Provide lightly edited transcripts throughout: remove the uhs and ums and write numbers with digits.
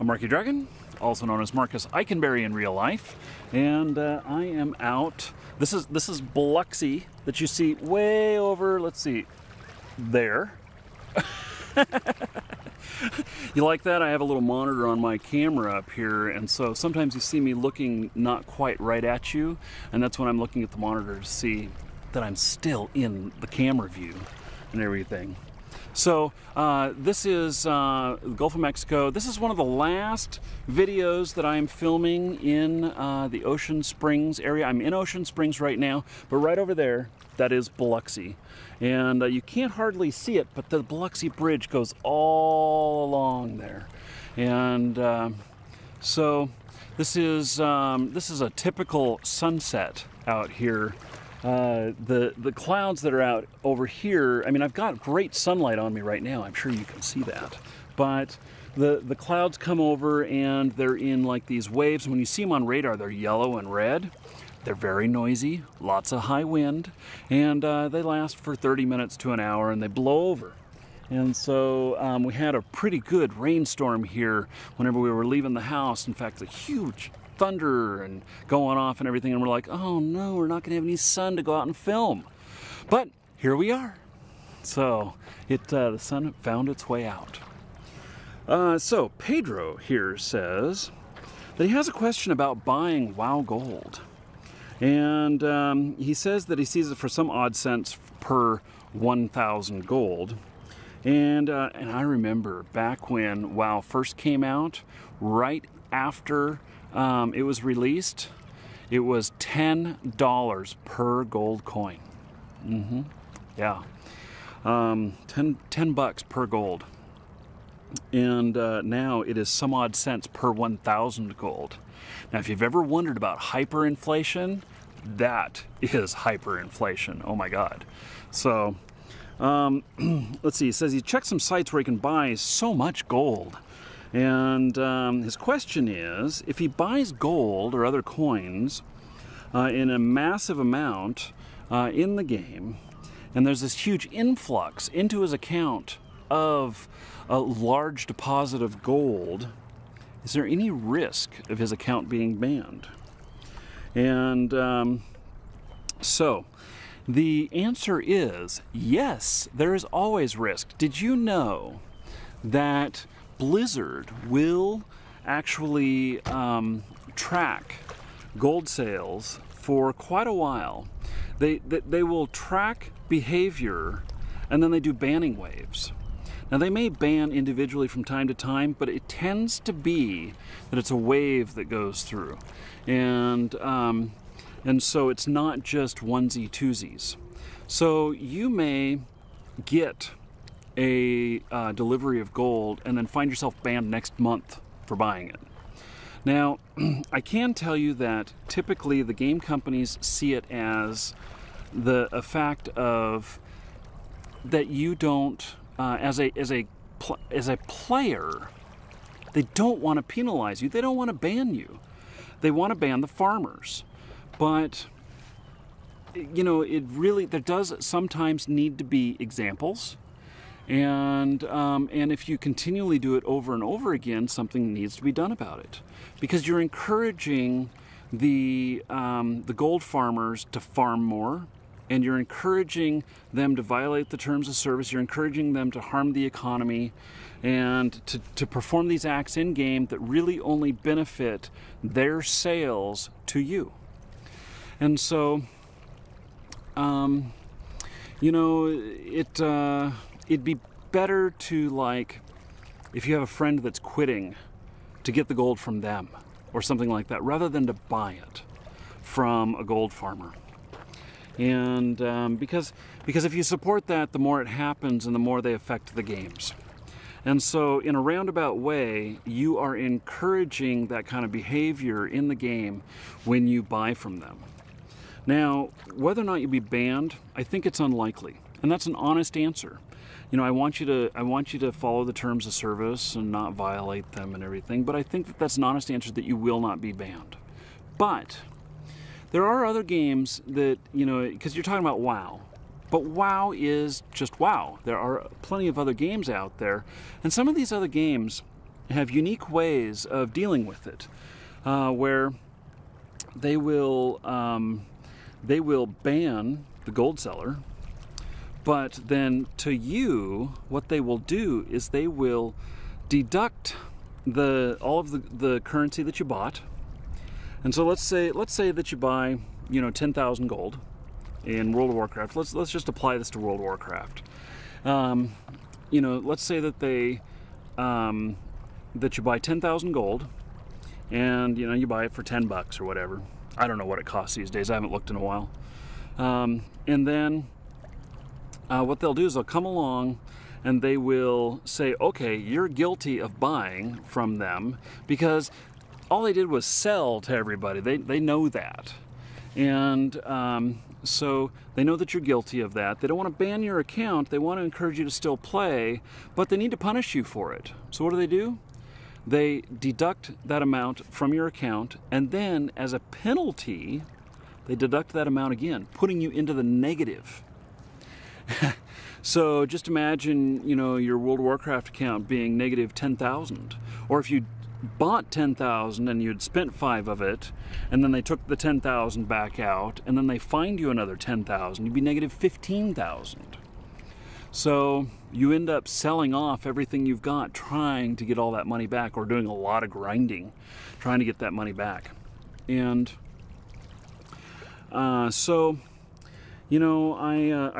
I'm Marky Dragon, also known as Marcus Eikenberry in real life, and I am out. This is Biloxi that you see way over. Let's see, there. You like that? I have a little monitor on my camera up here, and so sometimes you see me looking not quite right at you, and that's when I'm looking at the monitor to see that I'm still in the camera view and everything. So this is the Gulf of Mexico. This is one of the last videos that I'm filming in the Ocean Springs area. I'm in Ocean Springs right now, but right over there, that is Biloxi. And you can't hardly see it, but the Biloxi Bridge goes all along there. And so this is a typical sunset out here. The clouds that are out over here, I mean, I've got great sunlight on me right now. I'm sure you can see that. But the clouds come over and they're in like these waves. When you see them on radar, they're yellow and red. They're very noisy, lots of high wind, and they last for 30 minutes to an hour and they blow over. And so we had a pretty good rainstorm here whenever we were leaving the house. In fact, a huge thunder and going off and everything, and we're like, oh no, we're not gonna have any sun to go out and film. But here we are. So the sun found its way out. So Pedro here says that he has a question about buying WoW Gold. And he says that he sees it for some odd cents per 1,000 gold. And I remember back when WoW first came out, right after it was released, it was $10 per gold coin. Yeah, 10 bucks per gold. And now it is some odd cents per 1,000 gold. Now, if you've ever wondered about hyperinflation, that is hyperinflation. Oh my God. So, let's see. He says he checked some sites where he can buy so much gold. And his question is, if he buys gold or other coins in a massive amount in the game, and there's this huge influx into his account of a large deposit of gold, is there any risk of his account being banned? And so the answer is yes, there is always risk. Did you know that Blizzard will actually track gold sales for quite a while? They will track behavior, and then they do banning waves. Now, they may ban individually from time to time, but it tends to be that it's a wave that goes through. And so it's not just onesie twosies. So you may get a delivery of gold and then find yourself banned next month for buying it. Now, I can tell you that typically the game companies see it as a fact of that you don't, as a player, they don't want to penalize you. They don't want to ban you. They want to ban the farmers. But you know, there does sometimes need to be examples. And if you continually do it over and over again, something needs to be done about it, because you're encouraging the gold farmers to farm more, and you're encouraging them to violate the terms of service. You're encouraging them to harm the economy, and to perform these acts in game that really only benefit their sales to you. And so, you know, it'd be better to, like, if you have a friend that's quitting, to get the gold from them or something like that, rather than to buy it from a gold farmer. And because if you support that, the more it happens and the more they affect the games. And so in a roundabout way, you are encouraging that kind of behavior in the game when you buy from them. Now, whether or not you'll be banned, I think it's unlikely. And that's an honest answer. You know, I want you to follow the terms of service and not violate them and everything, but I think that that's an honest answer, that you will not be banned. But there are other games that, you know, because you're talking about WoW, but WoW is just WoW. There are plenty of other games out there, and some of these other games have unique ways of dealing with it, where they will ban the gold seller, but then to you, what they will do is they will deduct all of the currency that you bought. And so let's say that you buy, 10,000 gold in World of Warcraft. Let's just apply this to World of Warcraft. Let's say that that you buy 10,000 gold, and you buy it for $10 or whatever. I don't know what it costs these days. I haven't looked in a while. And then what they'll do is they'll come along and they will say, okay, you're guilty of buying from them because all they did was sell to everybody. They know that. And so they know that you're guilty of that. They don't want to ban your account. They want to encourage you to still play, but they need to punish you for it. So what do? They deduct that amount from your account, and then as a penalty, they deduct that amount again, putting you into the negative. So just imagine, your World of Warcraft account being negative 10,000. Or if you bought 10,000 and you'd spent 5 of it, and then they took the 10,000 back out, and then they fined you another 10,000, you'd be negative 15,000. So you end up selling off everything you've got, trying to get all that money back, or doing a lot of grinding, trying to get that money back. And I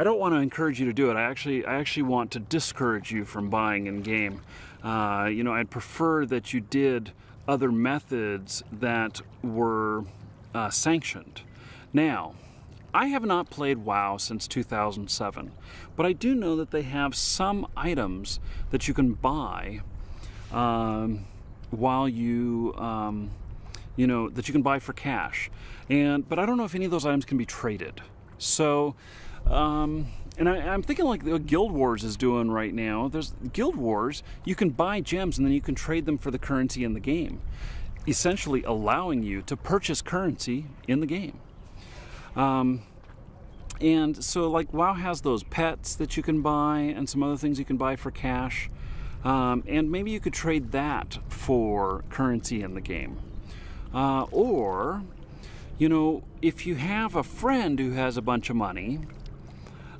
don't want to encourage you to do it. I actually want to discourage you from buying in game. I'd prefer that you did other methods that were sanctioned. Now, I have not played WoW since 2007, but I do know that they have some items that you can buy while you, that you can buy for cash. But I don't know if any of those items can be traded. So, and I'm thinking like what Guild Wars is doing right now. There's Guild Wars, you can buy gems and then you can trade them for the currency in the game, essentially allowing you to purchase currency in the game. And so like WoW has those pets that you can buy and some other things you can buy for cash. And maybe you could trade that for currency in the game. Or, if you have a friend who has a bunch of money,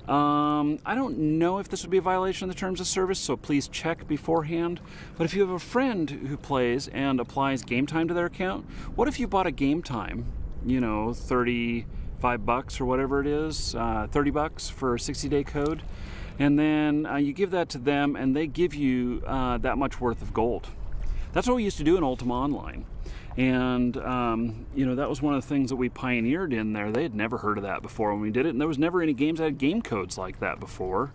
I don't know if this would be a violation of the terms of service, so please check beforehand. But if you have a friend who plays and applies game time to their account, what if you bought a game time, $35 or whatever it is, $30 for a 60-day code, and then you give that to them and they give you that much worth of gold. That's what we used to do in Ultima Online. And, that was one of the things that we pioneered in there. They had never heard of that before when we did it, and there was never any games that had game codes like that before.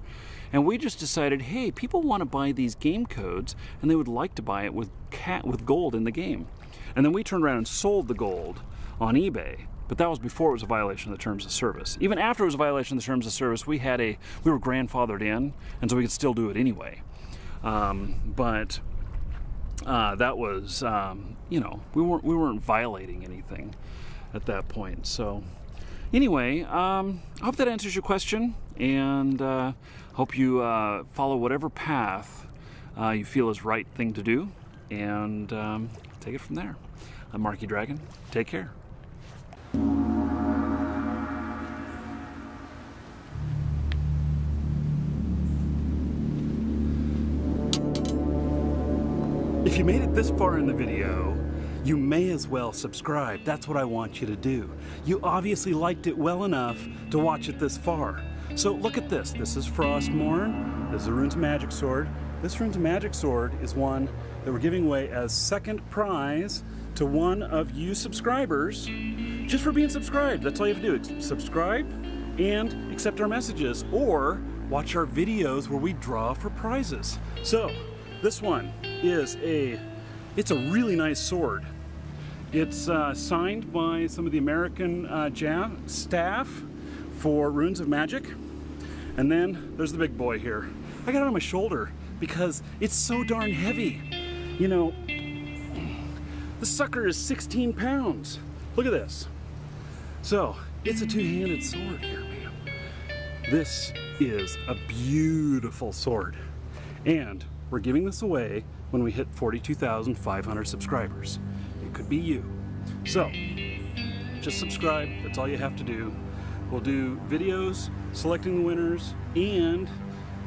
And we just decided, hey, people want to buy these game codes, and they would like to buy it with gold in the game. And then we turned around and sold the gold on eBay. But that was before it was a violation of the terms of service. Even after it was a violation of the terms of service, we were grandfathered in, and so we could still do it anyway. That was, we weren't violating anything at that point. So anyway, I hope that answers your question, and hope you follow whatever path you feel is right thing to do, and take it from there. I'm Marky Dragon. Take care. If you made it this far in the video, you may as well subscribe. That's what I want you to do. You obviously liked it well enough to watch it this far. So look at this. This is Frostmourne. This is a Runes of Magic sword. This Runes of Magic sword is one that we're giving away as second prize to one of you subscribers just for being subscribed. That's all you have to do. Subscribe and accept our messages, or watch our videos where we draw for prizes. So this one is it's a really nice sword. It's signed by some of the American staff for Runes of Magic. And then there's the big boy here. I got it on my shoulder because it's so darn heavy. The sucker is 16 pounds. Look at this. So it's a two-handed sword here, man. This is a beautiful sword. And we're giving this away when we hit 42,500 subscribers. It could be you. So, just subscribe, that's all you have to do. We'll do videos selecting the winners, and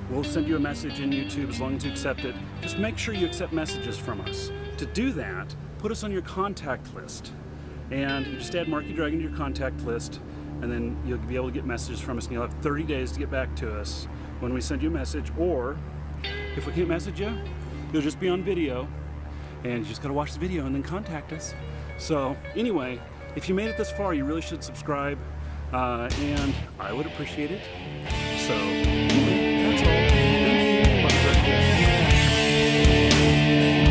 we'll send you a message in YouTube as long as you accept it. Just make sure you accept messages from us. To do that, put us on your contact list. And you just add Marky Dragon to your contact list, and then you'll be able to get messages from us, and you'll have 30 days to get back to us when we send you a message. Or if we can't message you, you'll just be on video, and you just gotta watch the video and then contact us. So anyway, if you made it this far, you really should subscribe, and I would appreciate it. So anyway, that's all. Thank you.